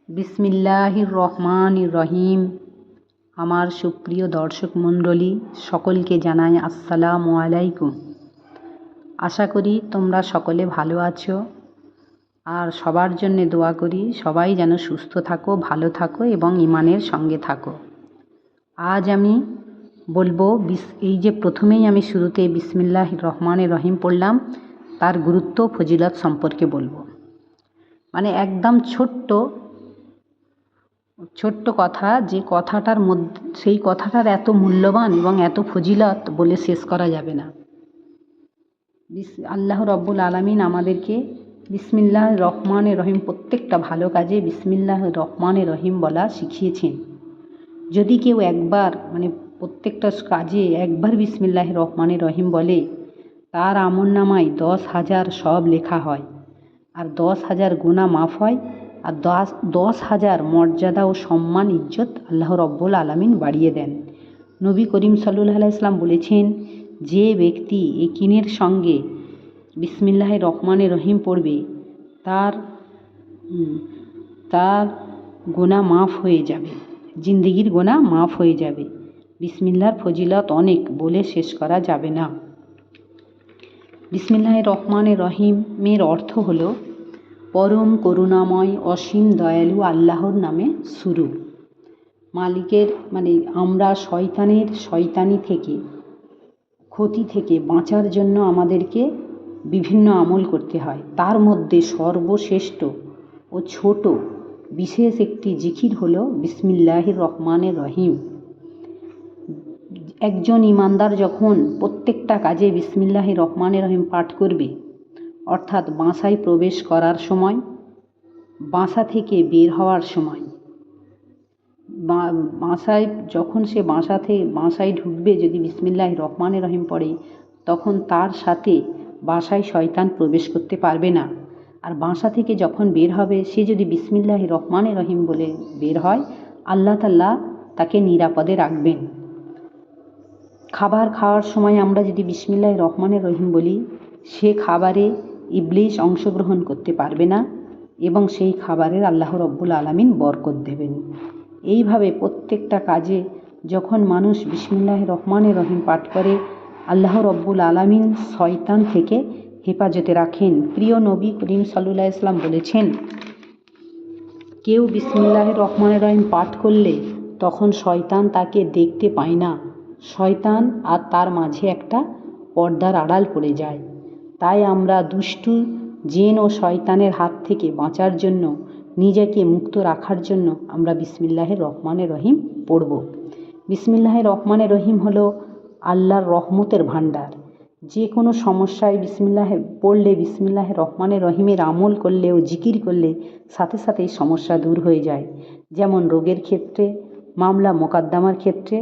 বিসমিল্লাহির রহমানির রহিম। আমার সুপ্রিয় দর্শক মণ্ডলী, সকলকে জানাই আসসালামু আলাইকুম। আশা করি তোমরা সকলে ভালো আছো, আর সবার জন্য দোয়া করি সবাই যেন সুস্থ থাকো, ভালো থাকো এবং ঈমানের সঙ্গে থাকো। আজ আমি বলবো এই যে প্রথমেই আমি শুরুতে বিসমিল্লাহির রহমানির রহিম পড়লাম, তার গুরুত্ব ফজিলত সম্পর্কে বলবো। মানে একদম ছোট্ট কথা, যে কথাটার মধ্যে সেই কথাটার এত মূল্যবান এবং এত ফজিলত বলে শেষ করা যাবে না। আল্লাহ রব্বুল আলামিন আমাদেরকে বিসমিল্লাহির রহমানির রহিম, প্রত্যেকটা ভালো কাজে বিসমিল্লাহির রহমানির রহিম বলা শিখিয়েছেন। যদি কেউ একবার প্রত্যেকটা কাজে একবার বিসমিল্লাহির রহমানির রহিম বলে, তার আমলনামায় 10,000 সব লেখা হয়, আর 10,000 গুনাহ মাফ হয়, আর 10,000 মর্যাদা ও সম্মান ইজ্জত আল্লাহ রব্বুল আলামিন বাড়িয়ে দেন। নবী করিম সাল্লাল্লাহু আলাইহি সাল্লাম বলেছেন, যে ব্যক্তি ইয়াকিনের সঙ্গে বিসমিল্লাহির রহমানির রহিম পড়বে, তার গুনাহ মাফ হয়ে যাবে, জিন্দেগির গুনাহ মাফ হয়ে যাবে। বিসমিল্লাহর ফজিলত অনেক, বলে শেষ করা যাবে না। বিসমিল্লাহির রহমানির রহিমের অর্থ হলো পরম করুণাময় অসীম দয়ালু আল্লাহর নামে শুরু। মালিকের আমরা শয়তানি থেকে, ক্ষতি থেকে বাঁচার জন্য আমাদেরকে বিভিন্ন আমল করতে হয়। তার মধ্যে সর্বশ্রেষ্ঠ ও ছোট বিশেষ একটি জিকির হলো বিসমিল্লাহির রহমানির রহিম। একজন ইমানদার যখন প্রত্যেকটা কাজে বিসমিল্লাহির রহমানির রহিম পাঠ করবে, অর্থাৎ বাসায় প্রবেশ করার সময়, বাসা থেকে বের হওয়ার সময়, যখন সে বাসায় ঢুকবে, যদি বিসমিল্লাহির রহমানির রহিম পড়ে, তখন তার সাথে বাসায় শয়তান প্রবেশ করতে পারবে না। আর বাসা থেকে যখন বের হবে, সে যদি বিসমিল্লাহির রহমানির রহিম বলে বের হয়, আল্লাহ তাআলা তাকে নিরাপদে রাখবেন। খাবার খাওয়ার সময় আমরা যদি বিসমিল্লাহির রহমানির রহিম বলি, সে খাবারে ইবলিস অংশগ্রহণ করতে পারবে না এবং সেই খাবারের আল্লাহ রব্বুল আলামিন বরকত দেবেন। এইভাবে প্রত্যেকটা কাজে যখন মানুষ বিসমিল্লাহির রহমানির রহিম পাঠ করে, আল্লাহ রব্বুল আলামিন শয়তান থেকে হেফাজতে রাখেন। প্রিয় নবী করিম সাল্লাল্লাহু আলাইহি সাল্লাম বলেছেন, কেউ বিসমিল্লাহির রহমানির রহিম পাঠ করলে তখন শয়তান তাকে দেখতে পায় না। শয়তান আর তার মাঝে একটা পর্দার আড়াল পড়ে যায়। তাই আমরা দুষ্টু জিন ও শয়তানের হাত থেকে বাঁচার জন্য, নিজেকে মুক্ত রাখার জন্য আমরা বিসমিল্লাহির রহমানির রহিম পড়ব। বিসমিল্লাহির রহমানির রহিম হলো আল্লাহর রহমতের ভাণ্ডার। যে কোনো সমস্যায় বিসমিল্লাহির রহমানির রহিমের আমল করলে ও জিকির করলে সাথে সাথে এই সমস্যা দূর হয়ে যায়। যেমন রোগের ক্ষেত্রে, মামলা মোকদ্দমার ক্ষেত্রে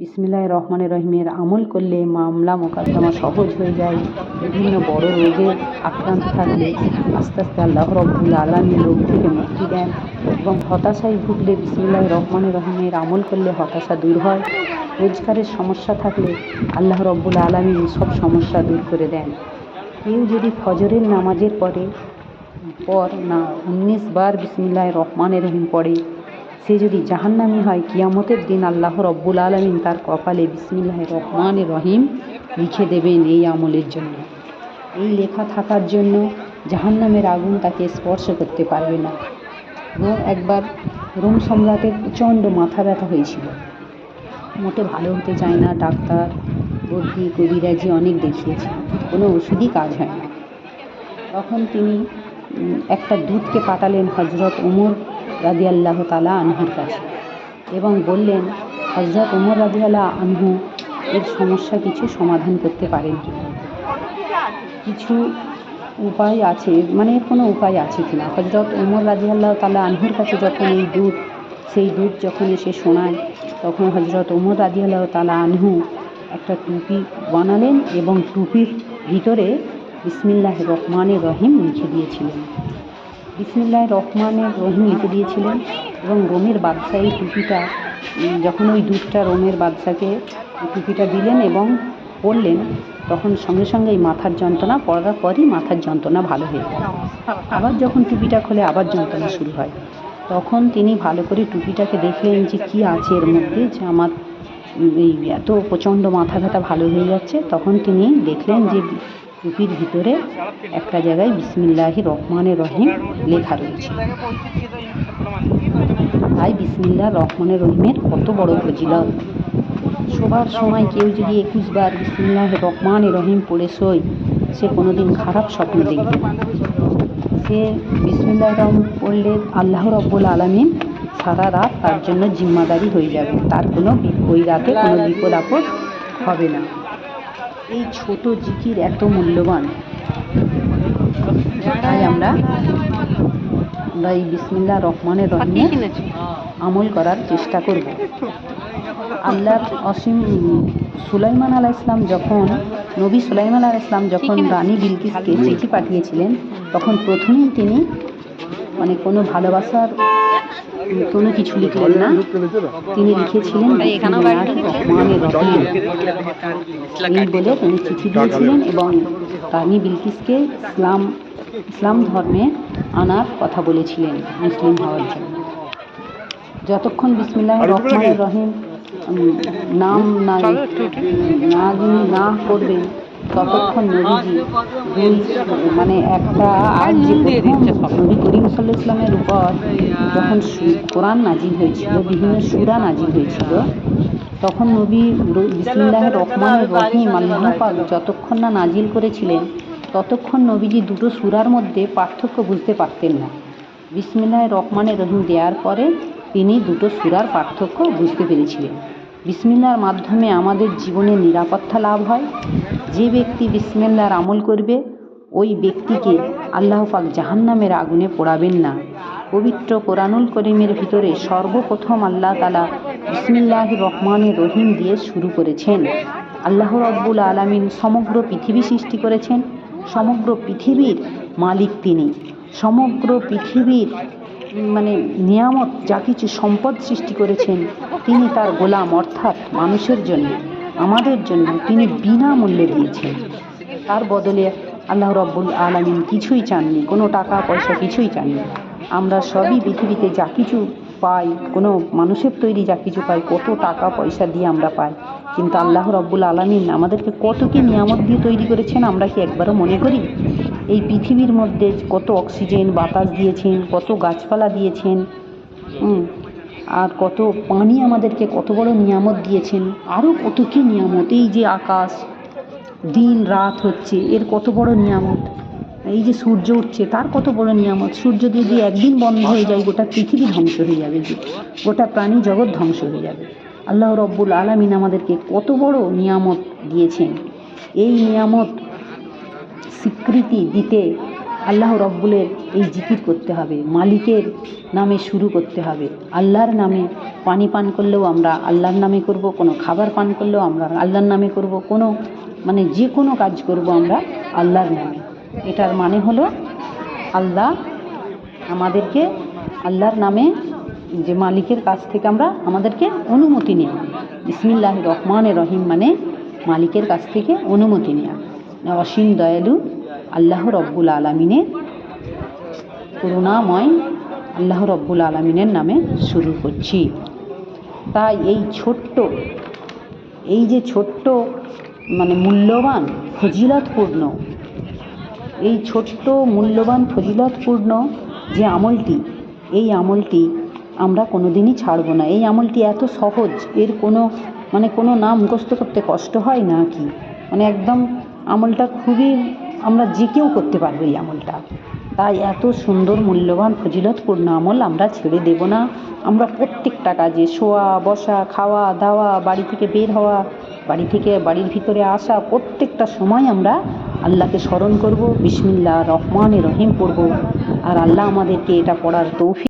বিসমিল্লাহির রহমানির রহিমের আমল করলে মামলা মোকদ্দমা সহজ হয়ে যায়। বিভিন্ন বড় রোগে আক্রান্ত থাকলে আস্তে আস্তে আল্লাহ রব্বুল আলামিন রোগ থেকে মুক্তি দেন, এবং হতাশায় ভুগলে বিসমিল্লাহির রহমানির রহিমের আমল করলে হতাশা দূর হয়। রোজগারের সমস্যা থাকলে আল্লাহ রব্বুল আলামিন সব সমস্যা দূর করে দেন। কেউ যদি ফজরের নামাজের পর 19 বার বিসমিল্লাহির রহমানির রহিম পড়ে, সে যদি জাহান্নামী হয়, কিয়ামতের দিন আল্লাহ রব্বুল আলামিন তার কপালে বিসমিল্লাহির রহমানির রহিম লিখে দেবেন এই আমলের জন্য। এই লেখা থাকার জন্য জাহান্নামের আগুন তাকে স্পর্শ করতে পারবে না। একবার রোম সম্রাটের প্রচণ্ড মাথা ব্যথা হয়েছিল, মোটে ভালো হতে চায় না। ডাক্তার, বদ্যি, কবিরাজি অনেক দেখিয়েছে, কোনো ওষুধই কাজ হয় না। তখন তিনি একটা দূতকে পাঠালেন হযরত ওমর রাদিয়াল্লাহু তাআলা আনহুর কাছে, এবং বললেন, হযরত ওমর রাদিয়াল্লাহু আনহু এর সমস্যা কিছু সমাধান করতে পারেন কিনা, কিছু উপায় আছে, কোনো উপায় আছে কিনা। হযরত ওমর রাদিয়াল্লাহু তাআলা আনহুর কাছে যখন সেই দূত যখন এসে শোনায়, তখন হযরত ওমর রাদিয়াল্লাহু তাআলা আনহু একটা টুপি বানালেন এবং টুপির ভিতরে বিসমিল্লাহির রহমানির রহিম লিখে দিয়েছিলেন। এবং রোমের বাদশা এই টুপিটা, যখন ওই দূতটা রোমের বাদশাকে টুপিটা দিলেন এবং পরলেন, তখন সঙ্গে সঙ্গে এই মাথার যন্ত্রণা, পরার পরই মাথার যন্ত্রণা ভালো হয়ে গেল। আবার যখন টুপিটা খোলে আবার যন্ত্রণা শুরু হয়। তখন তিনি ভালো করে টুপিটাকে দেখলেন যে কী আছে এর মধ্যে, যে আমার এই এত প্রচণ্ড মাথা ব্যথা ভালো হয়ে যাচ্ছে। তখন তিনি দেখলেন যে টুপির ভিতরে একটা জায়গায় বিসমিল্লাহির রহমানির রহিম লেখা রয়েছে। তাই বিসমিল্লাহির রহমানির রহিমের কত বড় ফজিলত। শোবার সময় কেউ যদি 21 বার বিসমিল্লাহির রহমানির রহিম পড়ে শোয়, সে কোনোদিন খারাপ স্বপ্ন দেখবে না। সে বিসমিল্লাহির রহমান পড়লে আল্লাহ রাব্বুল আলামিন সারা রাত তার জন্য জিম্মাদারি হয়ে যাবে, তার ওই রাতে কোনো বিপদ আপদ হবে না। এই ছোট জিকির এত মূল্যবান, তাই আমরা এই বিসমিল্লাহির রহমানির রহিমে আমল করার চেষ্টা করব। আল্লাহর অসীম সুলাইমান আলাইহিস সালাম যখন নবী সুলাইমান আলাইহিস সালাম যখন রানী বিলকিসকে চিঠি পাঠিয়েছিলেন, তখন প্রথমেই তিনি কোনো ভালোবাসার কোনো কিছু লিখলেন না, তিনি লিখেছিলেন বিসমিল্লাহির রহমানির রহিম এই বলে তিনি চিঠি দিয়েছিলেন এবং রানী বিলকিসকে ইসলাম ধর্মে আনার কথা বলেছিলেন, মুসলিম হওয়ার জন্য। যতক্ষণ বিসমিল্লাহির রহমানির রহিম নাম না করবেন, ততক্ষণ নবীজি একটা আর যে নবী করিম সাল্লাল্লাহু আলাইহি ওয়াসাল্লামের উপর যখন কোরআন নাজিল হয়েছিল, বিভিন্ন সূরা নাজিল হয়েছিল, তখন নবী বিসমিল্লাহির রহমানির রহিম আল্লাহ পাক যতক্ষণ না নাজিল করেছিলেন, ততক্ষণ নবীজি দুটো সূরার মধ্যে পার্থক্য বুঝতে পারতেন না। বিসমিল্লাহির রহমানির রহিম দেওয়ার পরে তিনি দুটো সূরার পার্থক্য বুঝতে পেরেছিলেন। বিসমিল্লাহর মাধ্যমে আমাদের জীবনে নিরাপত্তা লাভ হয়। যে ব্যক্তি বিসমিল্লাহর আমল করবে, ওই ব্যক্তিকে আল্লাহ পাক জাহান্নামের আগুনে পোড়াবেন না। পবিত্র কোরআনুল করিমের ভিতরে সর্বপ্রথম আল্লাহ তাআলা বিসমিল্লাহির রহমানির রহিম দিয়ে শুরু করেছেন। আল্লাহ রাব্বুল আলামিন সমগ্র পৃথিবী সৃষ্টি করেছেন। সমগ্র পৃথিবীর মালিক তিনি। সমগ্র পৃথিবীর নিয়ামত যা কিছু সম্পদ সৃষ্টি করেছেন, তিনি তার গোলাম অর্থাৎ মানুষের জন্য, আমাদের জন্য তিনি বিনামূল্যে দিয়েছেন। তার বদলে আল্লাহ রাব্বুল আলামিন কিছুই চাননি, কোনো টাকা পয়সা কিছুই চাননি। আমরা সবই পৃথিবীতে যা কিছু পাই, কোনো মানুষের তৈরি যা কিছু পাই, কত টাকা পয়সা দিয়ে আমরা পাই, কিন্তু আল্লাহ রাব্বুল আলামিন আমাদেরকে কত কি নিয়ামত দিয়ে তৈরি করেছেন, আমরা কি একবারও মনে করি? এই পৃথিবীর মধ্যে কত অক্সিজেন বাতাস দিয়েছেন, কত গাছপালা দিয়েছেন, আর কত পানি আমাদেরকে কত বড় নিয়ামত দিয়েছেন, আরও কত কি নিয়ামত। এই যে আকাশ দিন রাত হচ্ছে, এর কত বড় নিয়ামত। এই যে সূর্য উঠছে, তার কত বড় নিয়ামত। সূর্য যদি একদিন বন্ধ হয়ে যায়, গোটা পৃথিবী ধ্বংস হয়ে যাবে, গোটা প্রাণী জগৎ ধ্বংস হয়ে যাবে। আল্লাহ রাব্বুল আলামিন আমাদেরকে কত বড় নিয়ামত দিয়েছেন। এই নিয়ামত স্বীকৃতি দিতে আল্লাহ রাব্বুলের এই জিকির করতে হবে, মালিকের নামে শুরু করতে হবে। আল্লাহর নামে পানি পান করলেও আমরা আল্লাহর নামে করব, কোনো খাবার পান করলেও আমরা আল্লাহর নামে করব, কোনো যে কোনো কাজ করব আমরা আল্লাহর নামে। এটার মানে হলো আল্লাহ আমাদেরকে আল্লাহর নামে, যে মালিকের কাছ থেকে আমাদেরকে অনুমতি নেওয়া। বিসমিল্লাহির রহমানির রহিম মানে মালিকের কাছ থেকে অনুমতি নেওয়া। অসীম দয়ালু আল্লাহ রাব্বুল আলামিনের, করুণাময় আল্লাহ রাব্বুল আলামিনের নামে শুরু করছি। তাই এই যে ছোট্ট মূল্যবান ফজিলতপূর্ণ, এই ছোট্ট মূল্যবান ফজিলতপূর্ণ যে আমলটি, এই আমলটি আমরা কোনোদিনই ছাড়ব না। এই আমলটি এত সহজ, এর কোনো নাম মুখস্থ করতে কষ্ট হয় না কি, একদম আমলটা খুবই, আমরা যে কেউ করতে পারবো এই আমলটা। তাই এত সুন্দর মূল্যবান ফজিলতপূর্ণ আমল আমরা ছেড়ে দেব না। আমরা প্রত্যেকটা কাজে, শোয়া বসা খাওয়া দাওয়া, বাড়ি থেকে বের হওয়া, বাড়ি থেকে বাড়ির ভিতরে আসা, প্রত্যেকটা সময় আমরা আল্লাহকে স্মরণ করব, বিসমিল্লাহির রহমানির রহিম পড়ব। আর আল্লাহ আমাদেরকে এটা পড়ার তৌফিক